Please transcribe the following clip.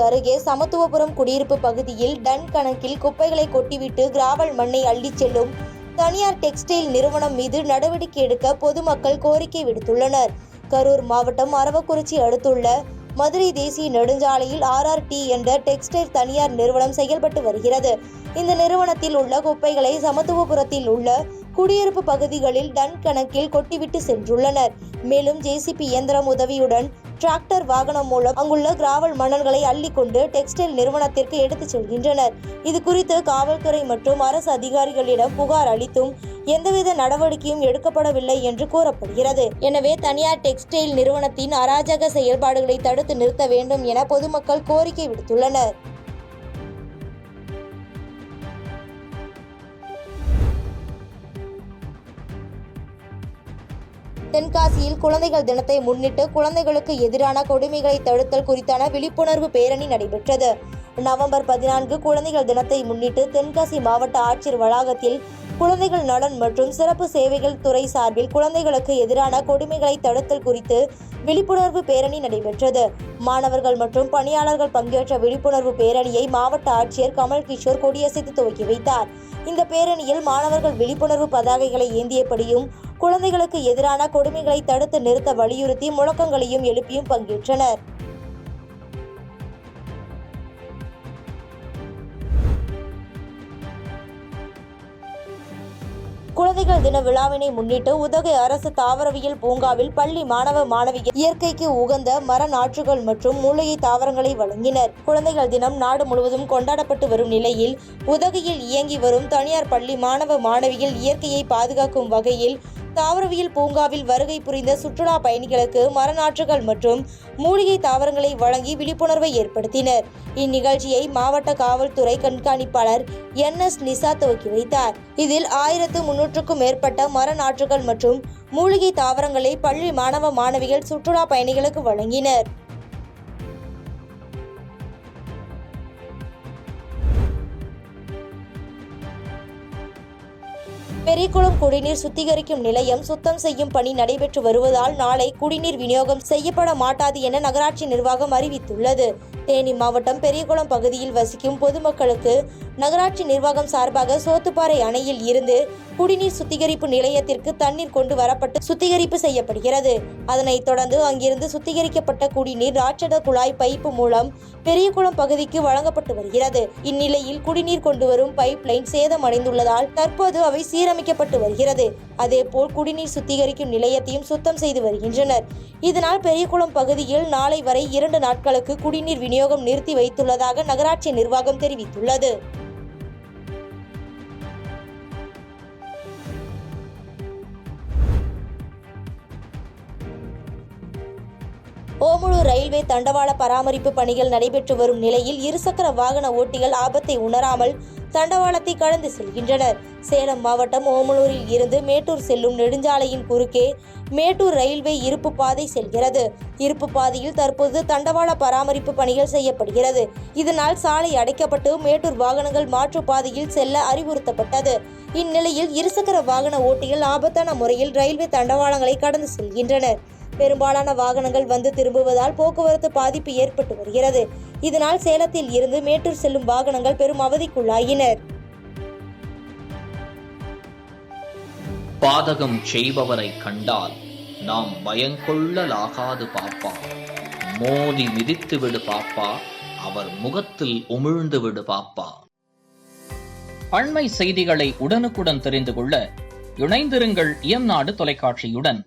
அருகே சமத்துவபுரம் குடியிருப்பு பகுதியில் டன் கணக்கில் குப்பைகளை கொட்டிவிட்டு கிராவல் மண்ணை அள்ளிச் செல்லும் தனியார் டெக்ஸ்டைல் நிறுவனம் மீது நடவடிக்கை எடுக்க பொதுமக்கள் கோரிக்கை விடுத்துள்ளனர். கரூர் மாவட்டம் அரவக்குறிச்சி அடுத்துள்ள மதுரை தேசிய நெடுஞ்சாலையில் RRT என்ற டெக்ஸ்டைல் தனியார் நிறுவனம் செயல்பட்டு வருகிறது. இந்த நிறுவனத்தில் உள்ள குப்பைகளை சமத்துவபுரத்தில் உள்ள குடியிருப்பு பகுதிகளில் டன் கணக்கில் கொட்டிவிட்டு சென்றுள்ளனர். மேலும் JCB இயந்திரம் உதவியுடன் டிராக்டர் வாகனம் மூலம் அங்குள்ள கிராவல் மணல்களை அள்ளிக்கொண்டு டெக்ஸ்டைல் நிறுவனத்திற்கு எடுத்துச் செல்கின்றனர். இது குறித்து காவல்துறை மற்றும் அரசு அதிகாரிகளிடம் புகார் அளித்தும் எந்தவித நடவடிக்கையும் எடுக்கப்படவில்லை என்று கூறப்படுகிறது. எனவே தனியார் டெக்ஸ்டைல் நிறுவனத்தின் அராஜக செயல்பாடுகளை தடுத்து நிறுத்த வேண்டும் என பொதுமக்கள் கோரிக்கை விடுத்துள்ளனர். தென்காசியில் குழந்தைகள் தினத்தை முன்னிட்டு குழந்தைகளுக்கு எதிரான கொடுமைகளை தடுத்தல் குறித்தான விழிப்புணர்வு பேரணி நடைபெற்றது. நவம்பர் 14 குழந்தைகள் தினத்தை முன்னிட்டு தென்காசி மாவட்ட ஆட்சியர் வளாகத்தில் குழந்தைகள் நலன் மற்றும் சிறப்பு சேவைகள் துறை சார்பில் குழந்தைகளுக்கு எதிரான கொடுமைகளை தடுத்தல் குறித்து விழிப்புணர்வு பேரணி நடைபெற்றது. மாணவர்கள் மற்றும் பணியாளர்கள் பங்கேற்ற விழிப்புணர்வு பேரணியை மாவட்ட ஆட்சியர் கமல் கிஷோர் கொடியசைத்து துவக்கி வைத்தார். இந்த பேரணியில் மாணவர்கள் விழிப்புணர்வு பதாகைகளை ஏந்தியபடியும் குழந்தைகளுக்கு எதிரான கொடுமைகளை தடுத்து நிறுத்த வலியுறுத்தி முழக்கங்களையும் எழுப்பியும் பங்கேற்றனர். குழந்தைகள் தின விழாவினை முன்னிட்டு உதகை அரசு தாவரவியல் பூங்காவில் பள்ளி மாணவ மாணவிகள் இயற்கைக்கு உகந்த மர நாற்றுகள் மற்றும் மூலிகை தாவரங்களை வழங்கினர். குழந்தைகள் தினம் நாடு முழுவதும் கொண்டாடப்பட்டு வரும் நிலையில் உதகையில் இயங்கி வரும் தனியார் பள்ளி மாணவ மாணவிகள் இயற்கையை பாதுகாக்கும் வகையில் தாவரவியல் பூங்காவில் வருகை புரிந்த சுற்றுலா பயணிகளுக்கு மரநாற்றுகள் மற்றும் மூலிகை தாவரங்களை வழங்கி விழிப்புணர்வை ஏற்படுத்தினர். இந்நிகழ்ச்சியை மாவட்ட காவல்துறை கண்காணிப்பாளர் NS நிசா துவக்கி வைத்தார். இதில் 1300க்கும் மேற்பட்ட மரநாற்றுகள் மற்றும் மூலிகை தாவரங்களை பள்ளி மாணவ மாணவிகள் சுற்றுலா பயணிகளுக்கு வழங்கினர். பெரியகுளம் குடிநீர் சுத்திகரிக்கும் நிலையம் சுத்தம் செய்யும் பணி நடைபெற்று வருவதால் நாளை குடிநீர் விநியோகம் செய்யப்பட மாட்டாது என நகராட்சி நிர்வாகம் அறிவித்துள்ளது. தேனி மாவட்டம் பெரியகுளம் பகுதியில் வசிக்கும் பொதுமக்களுக்கு நகராட்சி நிர்வாகம் சார்பாக சோத்துப்பாறை அணையில் இருந்து குடிநீர் சுத்திகரிப்பு நிலையத்திற்கு தண்ணீர் கொண்டு வரப்பட்டு சுத்திகரிப்பு செய்யப்படுகிறது. அதனைத் தொடர்ந்து அங்கிருந்து சுத்திகரிக்கப்பட்ட குடிநீர் ராட்சத குழாய் பைப்பு மூலம் பெரியகுளம் பகுதிக்கு வழங்கப்பட்டு வருகிறது. இந்நிலையில் குடிநீர் கொண்டு வரும் பைப் லைன் சேதமடைந்துள்ளதால் தற்போது அவை சீரமைக்கப்பட்டு வருகிறது. அதேபோல் குடிநீர் சுத்திகரிக்கும் நிலையத்தையும் சுத்தம் செய்து வருகின்றனர். இதனால் பெரியகுளம் பகுதியில் நாளை வரை 2 நாட்களுக்கு குடிநீர் விநியோகம் நிறுத்தி வைத்துள்ளதாக நகராட்சி நிர்வாகம் தெரிவித்துள்ளது. ஓமலூர் ரயில்வே தண்டவாள பராமரிப்பு பணிகள் நடைபெற்று வரும் நிலையில் இருசக்கர வாகன ஓட்டிகள் ஆபத்தை உணராமல் தண்டவாளத்தை கடந்து செல்கின்றனர். சேலம் மாவட்டம் ஓமலூரில் இருந்து மேட்டூர் செல்லும் நெடுஞ்சாலையின் குறுக்கே மேட்டூர் ரயில்வே இருப்பு பாதை செல்கிறது. இருப்பு பாதையில் தற்போது தண்டவாள பராமரிப்பு பணிகள் செய்யப்படுகிறது. இதனால் சாலை அடைக்கப்பட்டு மேட்டூர் வாகனங்கள் மாற்று பாதையில் செல்ல அறிவுறுத்தப்பட்டது. இந்நிலையில் இருசக்கர வாகன ஓட்டிகள் ஆபத்தான முறையில் ரயில்வே தண்டவாளங்களை கடந்து செல்கின்றனர். பெரும்பாலான வாகனங்கள் வந்து திரும்புவதால் போக்குவரத்து பாதிப்பு ஏற்பட்டு வருகிறது. இதனால் சேலத்தில் இருந்து மேட்டூர் செல்லும் வாகனங்கள் பெரும் அவதிக்குள்ளாயினர். பாதகம் செய்பவரை கண்டால் நாம் பயங்கொள்ளலாகாது பாப்பா, மோதி மிதித்து விடு பாப்பா, அவர் முகத்தில் உமிழ்ந்து விடு பாப்பா. அண்மை செய்திகளை உடனுக்குடன் தெரிந்து கொள்ள இணைந்திருங்கள் இயம்நாடு தொலைக்காட்சியுடன்.